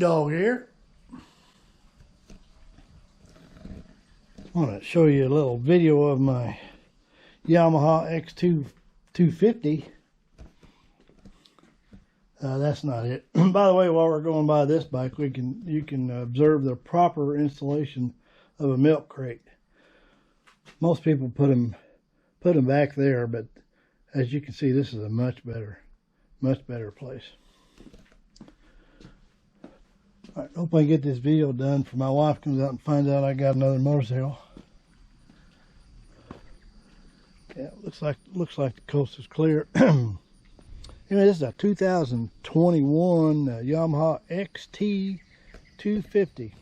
Dog here. I want to show you a little video of my Yamaha XT250. That's not it. By the way, while we're going by this bike, you can observe the proper installation of a milk crate. Most people put them back there, but as you can see, this is a much better place. All right, hope I get this video done before my wife comes out and finds out I got another motorcycle. Yeah, looks like the coast is clear. Anyway, this is a 2021 Yamaha XT250.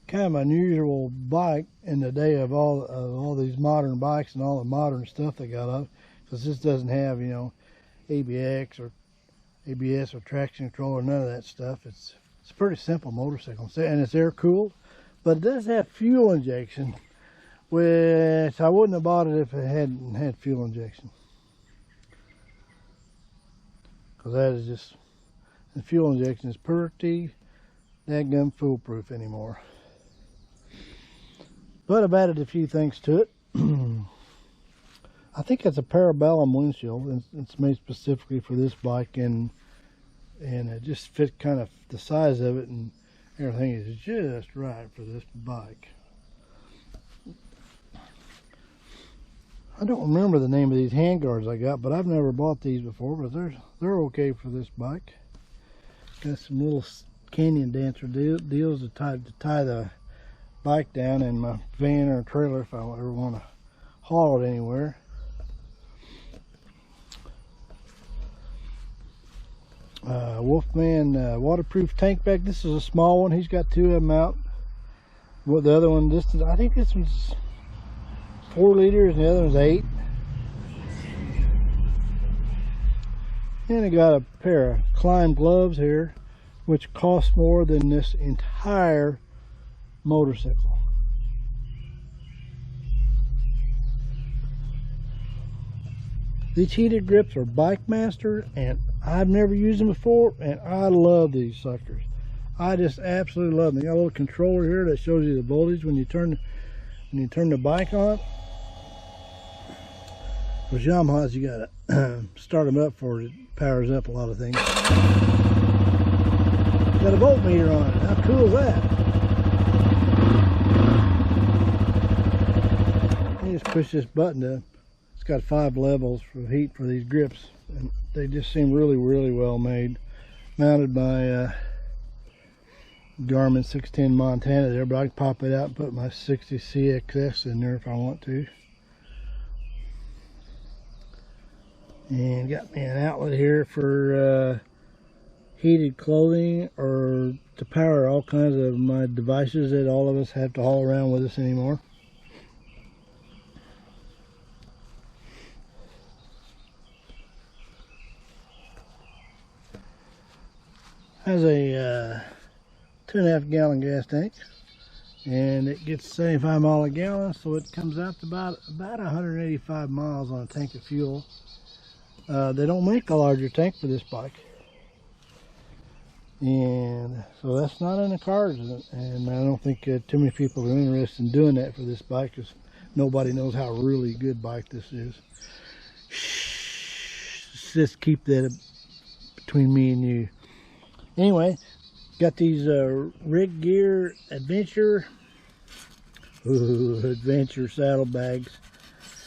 Kind of an unusual bike in the day of all these modern bikes and all the modern stuff they got up, because this doesn't have, you know, ABS or traction control or none of that stuff. It's a pretty simple motorcycle, and it's air cooled, but it does have fuel injection, which I wouldn't have bought it if it hadn't had fuel injection, because that is just, the fuel injection is pretty dadgum foolproof anymore. But I've added a few things to it. I think it's a Parabellum windshield. It's made specifically for this bike, and it just fit kind of the size of it, and everything is just right for this bike. I don't remember the name of these handguards I got, but I've never bought these before, but they're okay for this bike. Got some little canyon dancer deals to tie the bike down in my van or trailer if I ever want to haul it anywhere. Wolfman waterproof tank bag. This is a small one. He's got two of them out. Well, the other one, I think this one's 4 liters and the other one's 8. And I got a pair of Climb gloves here, which cost more than this entire motorcycle. These heated grips are Bike Master, and I've never used them before, and I love these suckers. I just absolutely love them. They got a little controller here that shows you the voltage when you turn the bike on. With Yamahas, you gotta start them up for it. It powers up a lot of things. Got a voltmeter on it. How cool is that? You just push this button up. It's got 5 levels for heat for these grips, and they just seem really well made. Mounted by Garmin 610 Montana there, but I can pop it out and put my 60 CXS in there if I want to. And got me an outlet here for heated clothing, or to power all kinds of my devices that all of us have to haul around with us anymore. Has a 2.5 gallon gas tank, and it gets 75 miles a gallon, so it comes out to about 185 miles on a tank of fuel. They don't make a larger tank for this bike, and so that's not in the cards, and I don't think too many people are interested in doing that for this bike, because nobody knows how really good bike this is. Shh, just keep that between me and you. Anyway, got these Rig Gear Adventure saddlebags.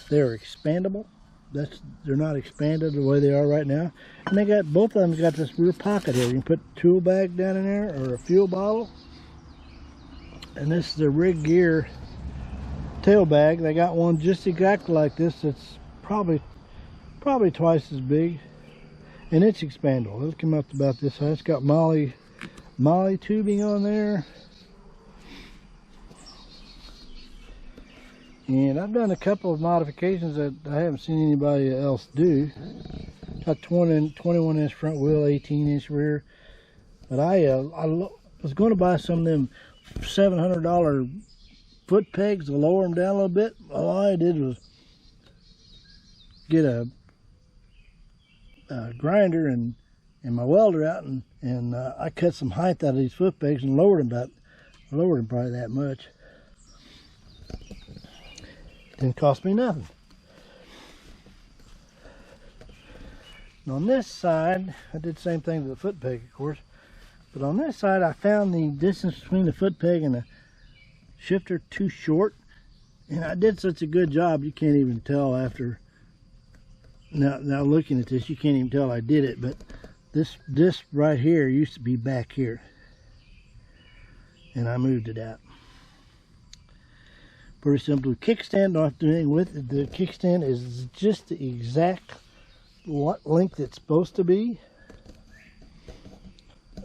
They're expandable. They're not expanded the way they are right now. And they got, both of them got this rear pocket here. You can put a tool bag down in there, or a fuel bottle. And this is the Rig Gear tail bag. They got one just exactly like this. It's probably twice as big. And it's expandable. It'll come up to about this size. It's got Molly tubing on there. And I've done a couple of modifications that I haven't seen anybody else do. Got 21 inch front wheel, 18 inch rear. But I was going to buy some of them $700 foot pegs to lower them down a little bit. All I did was get a grinder and and my welder out, and I cut some height out of these foot pegs and lowered them probably that much. Didn't cost me nothing. And on this side, I did the same thing to the foot peg, of course, but on this side I found the distance between the foot peg and the shifter too short, and I did such a good job you can't even tell after. Now looking at this, you can't even tell I did it, but this right here used to be back here, and I moved it out. Pretty simple. Kickstand, don't have to do anything with it. The kickstand is just the exact length it's supposed to be,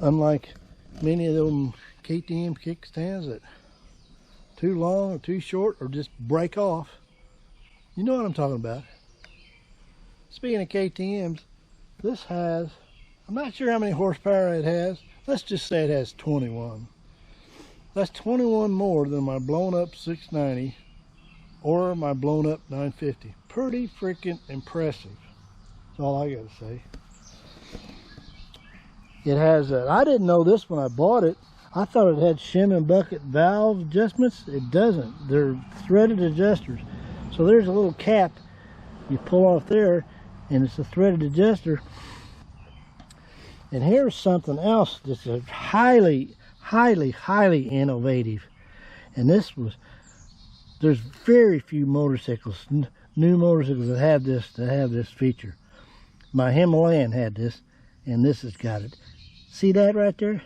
unlike many of them KTM kickstands that too long or too short or just break off. You know what I'm talking about. Speaking of KTMs, this has, I'm not sure how many horsepower it has. Let's just say it has 21. That's 21 more than my blown up 690 or my blown up 950. Pretty freaking impressive. That's all I gotta say. It has I didn't know this when I bought it. I thought it had shim and bucket valve adjustments. It doesn't. They're threaded adjusters. So there's a little cap you pull off there, and it's a threaded adjuster. And here's something else that's a highly innovative. And there's very few motorcycles, new motorcycles that have this feature. My Himalayan had this, and this has got it. See that right there?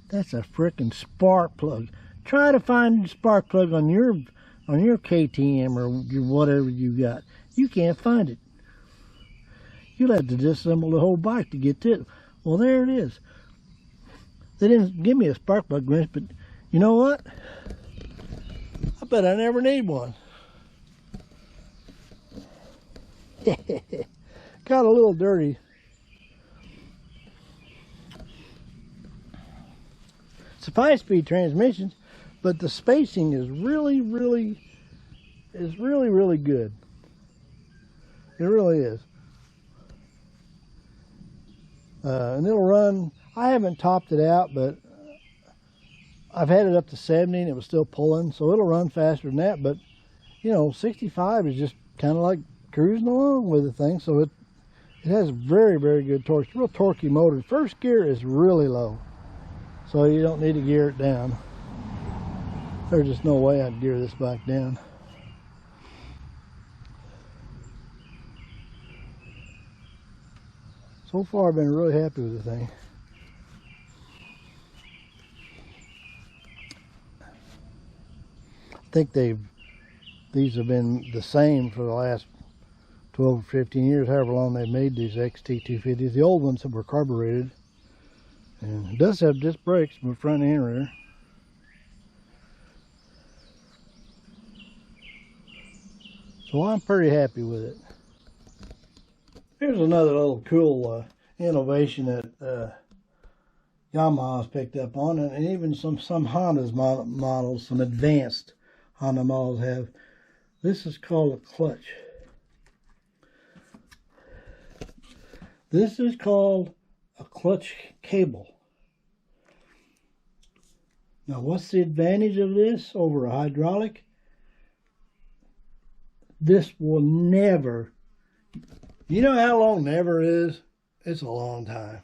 That's a frickin' spark plug. Try to find a spark plug on your KTM or whatever you got. You can't find it. You'll have to disassemble the whole bike to get to it. Well, there it is. They didn't give me a spark plug wrench, but you know what? I bet I never need one. Got a little dirty. It's a 5-speed transmission, but the spacing is really good. It really is. And it'll run, I haven't topped it out, but I've had it up to 70 and it was still pulling, so it'll run faster than that. But you know, 65 is just kind of like cruising along with the thing. So it has very good torque. It's a real torquey motor. First gear is really low, so you don't need to gear it down. There's just no way I'd gear this bike down. So far I've been really happy with the thing. I think these have been the same for the last 12 or 15 years, however long they've made these XT250s. The old ones were carbureted, and it does have disc brakes in the front and rear. So I'm pretty happy with it. Here's another little cool innovation that Yamaha's picked up on, and even some Honda's models, some advanced Honda models have. This is called a clutch. This is called a clutch cable. Now, what's the advantage of this over a hydraulic? This will never, you know how long never is? It's a long time.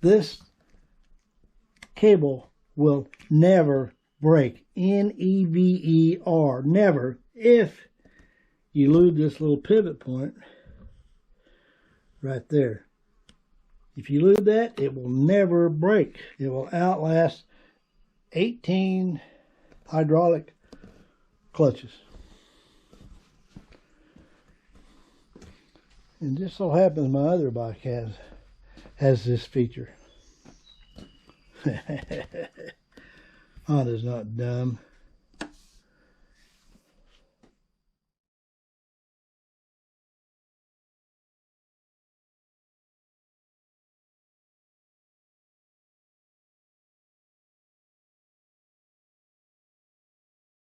This cable will never break. N-E-V-E-R, never, if you lose this little pivot point right there. If you lose that, it will never break. It will outlast 18 hydraulic clutches. And just so happens my other bike has this feature. Honda's not dumb.